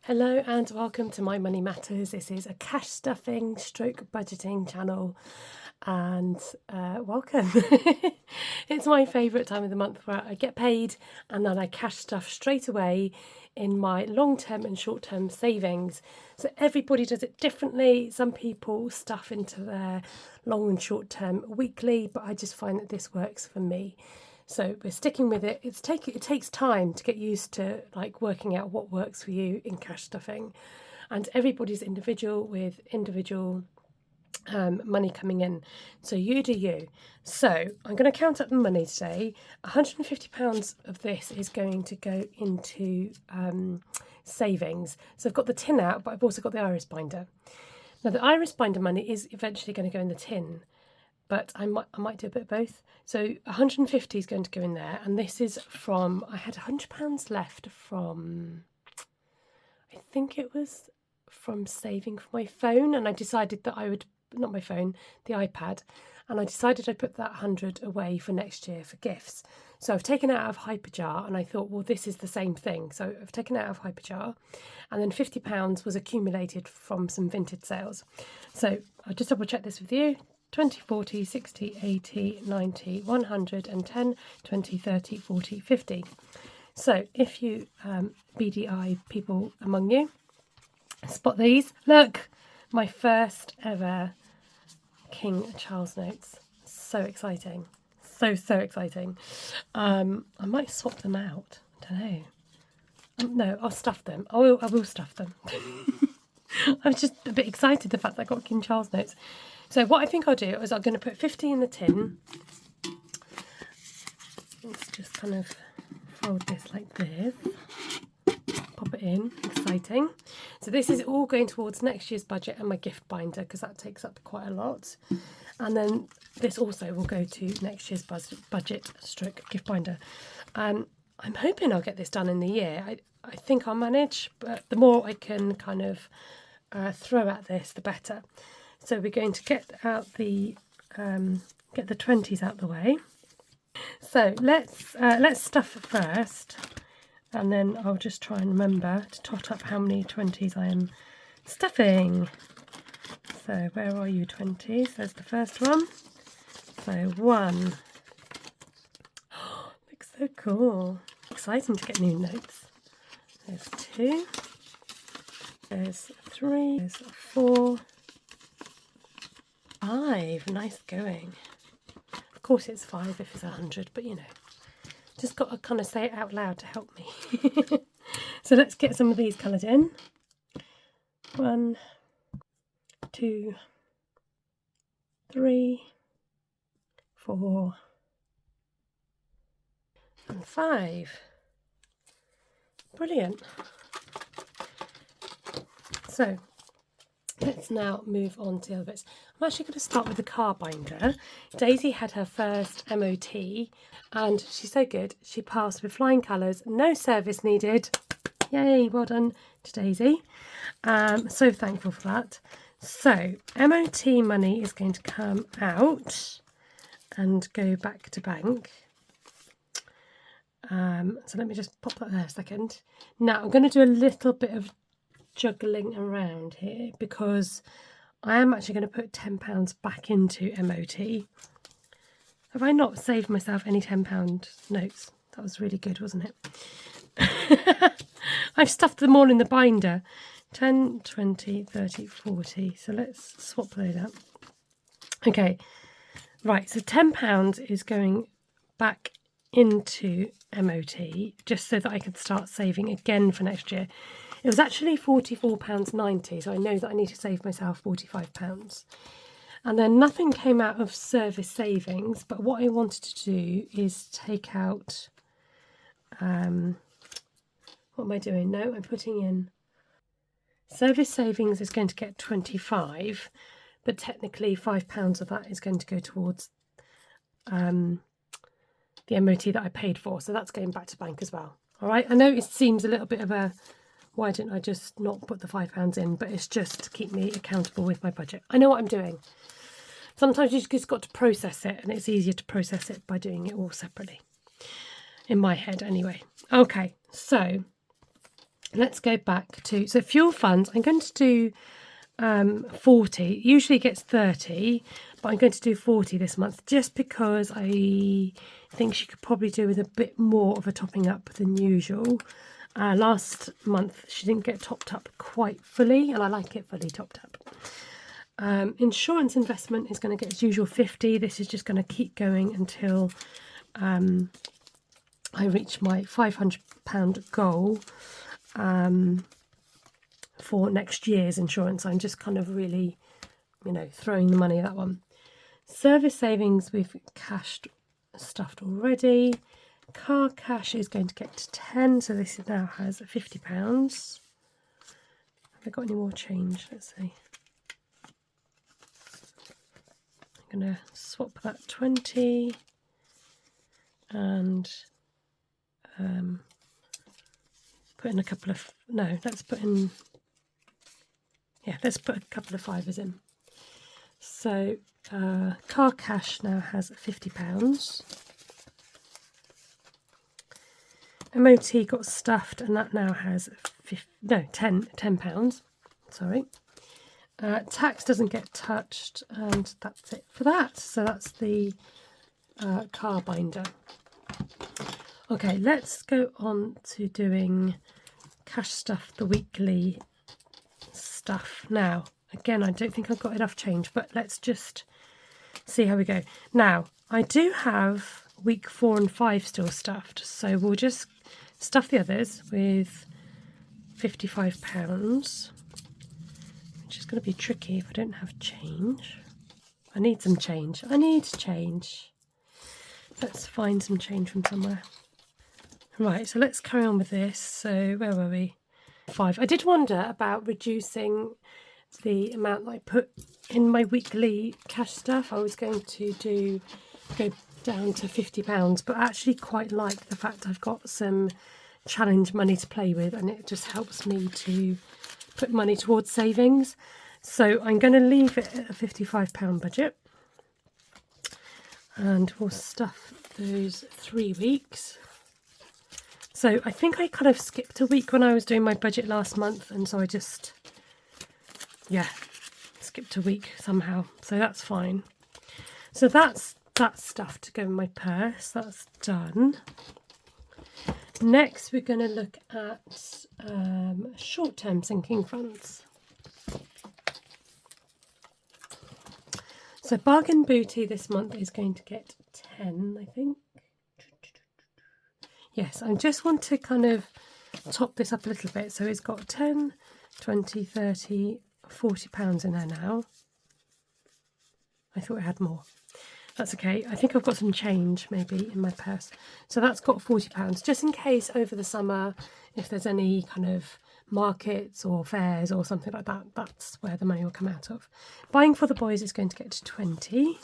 Hello and welcome to My Money Matters. This is a cash stuffing stroke budgeting channel and welcome. It's my favourite time of the month where I get paid and then I cash stuff straight away in my long-term and short-term savings. So everybody does it differently. Some people stuff into their long and short-term weekly, but I just find that this works for me. So we're sticking with it. It takes time to get used to working out what works for you in cash stuffing, and everybody's individual with individual money coming in. So you do you. So I'm going to count up the money today. £150 of this is going to go into savings. So I've got the tin out, but I've also got the iris binder. Now the iris binder money is eventually going to go in the tin, but I might do a bit of both. So 150 is going to go in there, and this is from, I had £100 left from, I think it was from saving for my phone, and I decided that I would, not my phone, the iPad, and I decided I'd put that 100 away for next year for gifts. So I've taken it out of hyperjar, and I thought, well, this is the same thing. So I've taken it out of hyperjar, and then £50 was accumulated from some vintage sales. So I'll just double check this with you. 20, 40, 60, 80, 90, 110, 20, 30, 40, 50. So if you BDI people among you, spot these. Look, my first ever King Charles notes. So exciting. So exciting. I might swap them out. I don't know. No, I'll stuff them. I will stuff them. I was just a bit excited the fact that I got King Charles notes. So what I think I'll do is I'm going to put 50 in the tin. Let's just kind of fold this like this. Pop it in. Exciting. So this is all going towards next year's budget and my gift binder, because that takes up quite a lot. And then this also will go to next year's budget stroke gift binder. I'm hoping I'll get this done in the year. I think I'll manage, but the more I can kind of throw at this, the better. So we're going to get out the 20s out the way. So let's stuff it first, and then I'll just try and remember to tot up how many 20s I am stuffing. So where are you, 20s? There's the first one. So 1. Oh, looks so cool. Exciting to get new notes. There's 2. There's 3. There's 4. 5, nice going. Of course it's 5 if it's 100, but you know, just got to kind of say it out loud to help me. So let's get some of these coloured in. 1, 2, 3, 4, and 5. Brilliant. So let's now move on to the other bits. I'm actually going to start with the car binder. Daisy had her first MOT and she's so good. She passed with flying colours, no service needed. Yay, well done to Daisy. So thankful for that. So MOT money is going to come out and go back to bank. So let me just pop that there a second. Now I'm going to do a little bit of juggling around here, because I am actually going to put £10 back into MOT. Have I not saved myself any £10 notes? That was really good, wasn't it? I've stuffed them all in the binder. 10, 20, 30, 40. So let's swap those out. Okay, right, so £10 is going back into MOT just so that I can start saving again for next year. It was actually £44.90, so I know that I need to save myself £45. And then nothing came out of service savings, but what I wanted to do is take out, what am I doing? No, I'm putting in, service savings is going to get 25, but technically £5 of that is going to go towards the MOT that I paid for, so that's going back to bank as well. All right, I know it seems a little bit of a, why didn't I just not put the £5 in? But it's just to keep me accountable with my budget. I know what I'm doing. Sometimes you just got to process it, and it's easier to process it by doing it all separately. In my head, anyway. Okay, so let's go back to, so fuel funds, I'm going to do 40. Usually it gets 30, but I'm going to do 40 this month just because I think she could probably do with a bit more of a topping up than usual. Last month she didn't get topped up quite fully, and I like it fully topped up. Insurance investment is going to get its usual 50. This is just going to keep going until I reach my £500 goal for next year's insurance. I'm just kind of really, throwing the money at that one. Service savings we've cashed stuffed already. Car cash is going to get to 10, so this now has £50. Have I got any more change? Let's see. I'm going to swap that 20 and put in a couple of, let's put a couple of fivers in. So car cash now has £50. MOT got stuffed, and that now has £10. Sorry. Tax doesn't get touched, and that's it for that. So that's the car binder. Okay, let's go on to doing cash stuff, the weekly stuff now. Again, I don't think I've got enough change, but let's just see how we go. Now, I do have week 4 and 5 still stuffed, so we'll just stuff the others with £55, which is going to be tricky if I don't have change. I need some change. I need change. Let's find some change from somewhere. Right, so let's carry on with this. So where were we? 5. I did wonder about reducing the amount that I put in my weekly cash stuff. I was going to go down to £50, but I actually quite like the fact I've got some challenge money to play with, and it just helps me to put money towards savings. So I'm going to leave it at a £55 budget, and we'll stuff those 3 weeks. So I think I kind of skipped a week when I was doing my budget last month, and so I just, skipped a week somehow. So that's fine. So that's that stuff to go in my purse. That's done. Next, we're going to look at short-term sinking funds. So bargain booty this month is going to get 10, I think. Yes, I just want to kind of top this up a little bit. So it's got 10, 20, 30, £40 in there now. I thought it had more. That's okay. I think I've got some change maybe in my purse. So that's got £40, just in case over the summer, if there's any kind of markets or fairs or something like that, that's where the money will come out of. Buying for the boys is going to get to 20.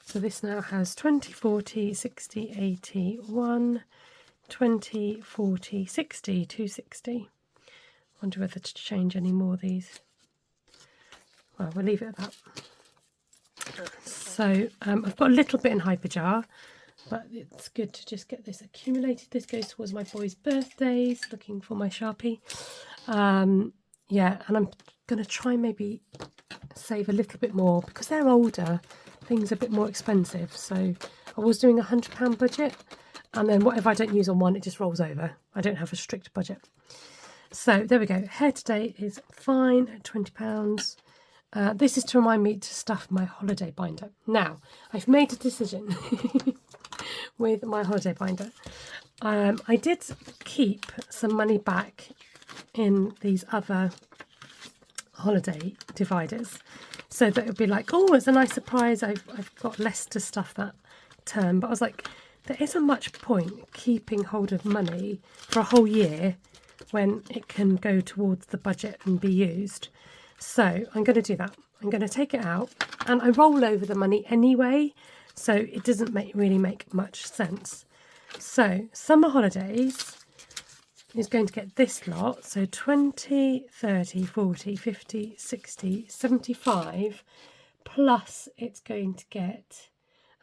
So this now has 20, 40, 60, 80, 1, 20, 40, 60, 260. Wonder whether to change any more of these. Well, we'll leave it at that. So I've got a little bit in hyperjar, but it's good to just get this accumulated. This goes towards my boys' birthdays, looking for my Sharpie. And I'm going to try maybe save a little bit more because they're older. Things are a bit more expensive. So I was doing a £100 budget, and then whatever I don't use on one, it just rolls over. I don't have a strict budget. So there we go. Hair today is fine at £20. This is to remind me to stuff my holiday binder. Now, I've made a decision with my holiday binder. I did keep some money back in these other holiday dividers, so that it would be like, oh, it's a nice surprise, I've got less to stuff that term. But I was like, there isn't much point keeping hold of money for a whole year when it can go towards the budget and be used. So I'm going to do that. I'm going to take it out, and I roll over the money anyway, so it doesn't really make much sense. So summer holidays is going to get this lot, so 20, 30, 40, 50, 60, 75, plus it's going to get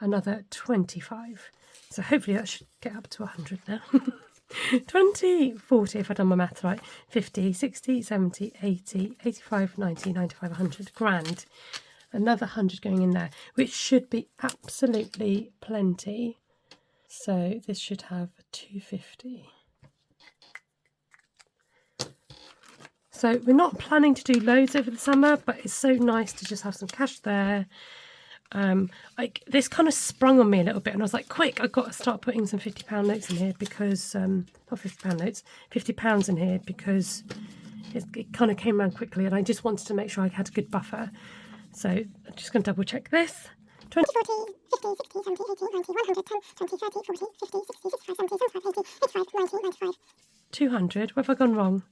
another 25. So hopefully that should get up to 100 now. 20, 40, if I've done my math right, 50, 60, 70, 80, 85, 90, 95, 100, grand. Another 100 going in there, which should be absolutely plenty. So this should have 250. So we're not planning to do loads over the summer, but it's so nice to just have some cash there. Like this kind of sprung on me a little bit, and I was like, quick, I've got to start putting some £50 notes in here because, not £50 notes, £50 in here because it kind of came around quickly, and I just wanted to make sure I had a good buffer. So I'm just going to double check this. 20, 40, 50, 60, 70, 80, 90, 100, 10, 20, 30, 40, 50, 60, 65, 70, 75, 80, 85, 90, 95. 200. Where have I gone wrong?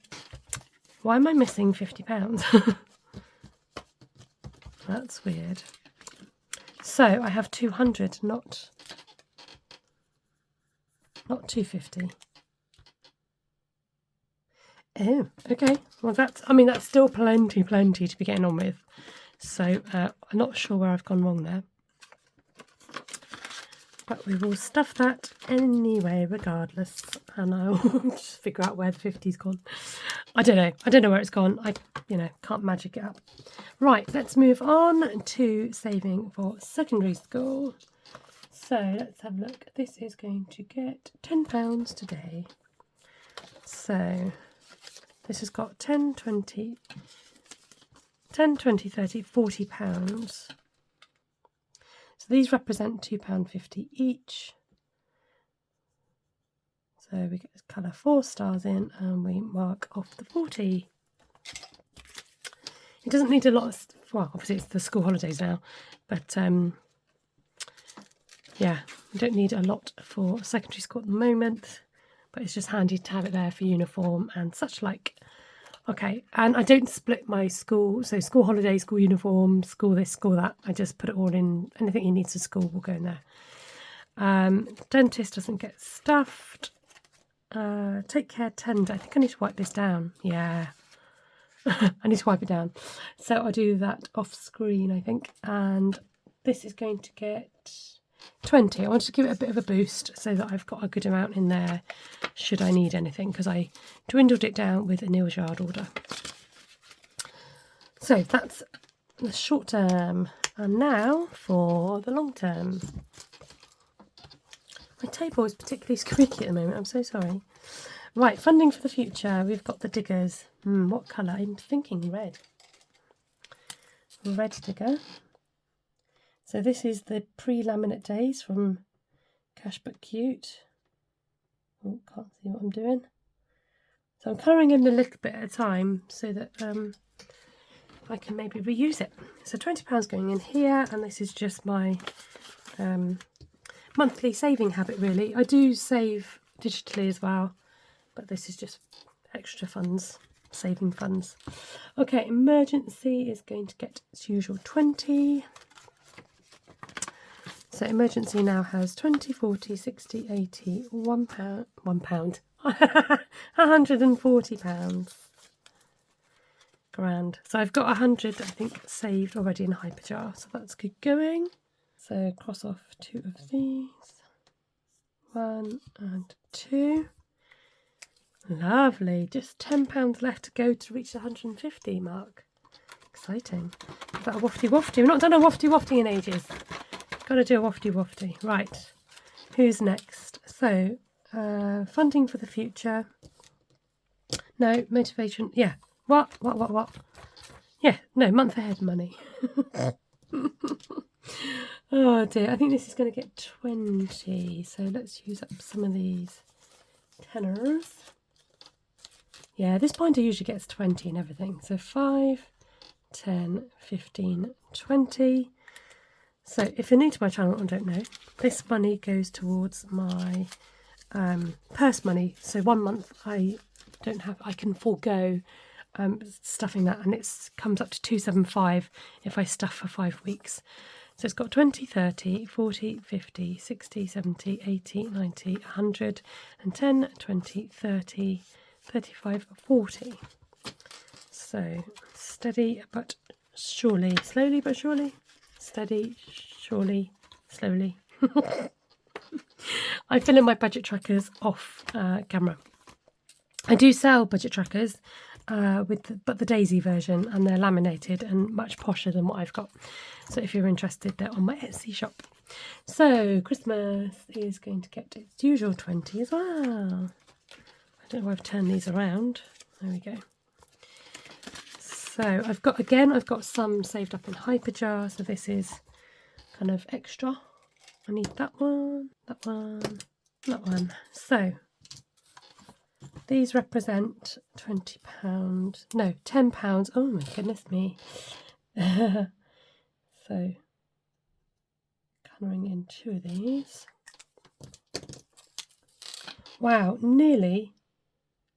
Why am I missing £50? That's weird. So I have 200, not 250. Oh, okay. Well, that's still plenty to be getting on with. So I'm not sure where I've gone wrong there. But we will stuff that anyway, regardless. And I'll just figure out where the 50's gone. I don't know where it's gone. I, can't magic it up. Right, let's move on to saving for secondary school. So let's have a look. This is going to get £10 today. So this has got 10, 20, 30, £40. So these represent £2.50 each. So we get this colour 4 stars in and we mark off the 40. It doesn't need a lot of, well, obviously it's the school holidays now, but yeah, we don't need a lot for secondary school at the moment, but it's just handy to have it there for uniform and such like. Okay, and I don't split my school, so school holiday, school uniform, school this, school that. I just put it all in, anything he needs for school will go in there. Dentist doesn't get stuffed. Take care tender. I think I need to wipe this down. Yeah, I need to wipe it down. So I'll do that off screen, I think. And this is going to get 20. I wanted to give it a bit of a boost so that I've got a good amount in there should I need anything, because I dwindled it down with a Neil's Yard order. So that's the short term. And now for the long term. My table is particularly squeaky at the moment, I'm so sorry. Right, funding for the future. We've got the diggers. What colour? I'm thinking red. Red digger. So this is the pre-laminate days from Cash But Cute. Oh, can't see what I'm doing. So I'm colouring in a little bit at a time so that I can maybe reuse it. So £20 going in here, and this is just my monthly saving habit, really. I do save digitally as well, but this is just extra funds, saving funds. Okay, emergency is going to get its usual 20. So emergency now has 20, 40, 60, 80, £1, £140. Grand. So I've got 100, I think, saved already in hyperjar, so that's good going. So cross off 2 of these. 1 and 2. Lovely. Just £10 left to go to reach the 150 mark. Exciting. Is that a waffty? We've not done a waffty in ages. Got to do a waffty. Right. Who's next? So, funding for the future. No, motivation. Yeah. What? Yeah, no, month ahead money. Oh dear, I think this is going to get 20. So let's use up some of these tenors. Yeah, this binder usually gets 20 and everything. So 5, 10, 15, 20. So if you're new to my channel and don't know, this money goes towards my purse money. So 1 month I can forego stuffing that, and it comes up to 275 if I stuff for 5 weeks. So it's got 20, 30, 40, 50, 60, 70, 80, 90, 100, and 10, 20, 30, 35, 40. So steady but surely, slowly but surely, steady, surely, slowly. I fill in my budget trackers off camera. I do sell budget trackers, but the Daisy version, and they're laminated and much posher than what I've got. So if you're interested, they're on my Etsy shop. So Christmas is going to get its usual 20 as well. I don't know why I've turned these around. There we go. So I've got some saved up in hyperjar. So this is kind of extra. I need that one, that one, that one. So these represent £20, no, £10. Oh my goodness me. So colouring in 2 of these. Wow, nearly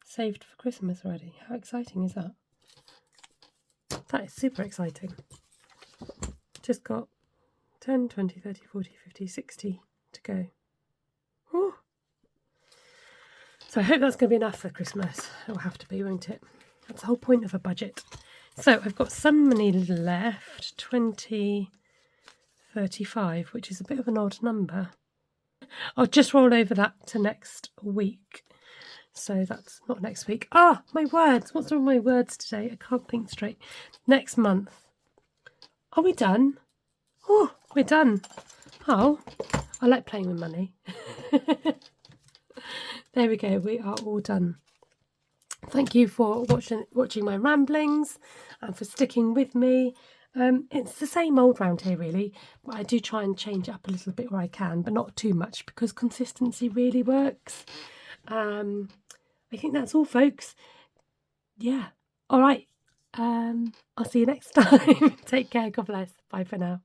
saved for Christmas already. How exciting is that? That is super exciting. Just got 10, 20, 30, 40, 50, 60 to go. Whew. So I hope that's going to be enough for Christmas. It will have to be, won't it? That's the whole point of a budget. So I've got some money left, 20, 35, which is a bit of an odd number. I'll just roll over that to next week. So that's not next week. Ah, my words. What's wrong with my words today? I can't think straight. Next month. Are we done? Oh, we're done. Oh, I like playing with money. There we go. We are all done. Thank you for watching my ramblings and for sticking with me. It's the same old round here, really, but I do try and change it up a little bit where I can, but not too much, because consistency really works. I think that's all, folks. Yeah. All right. I'll see you next time. Take care. God bless. Bye for now.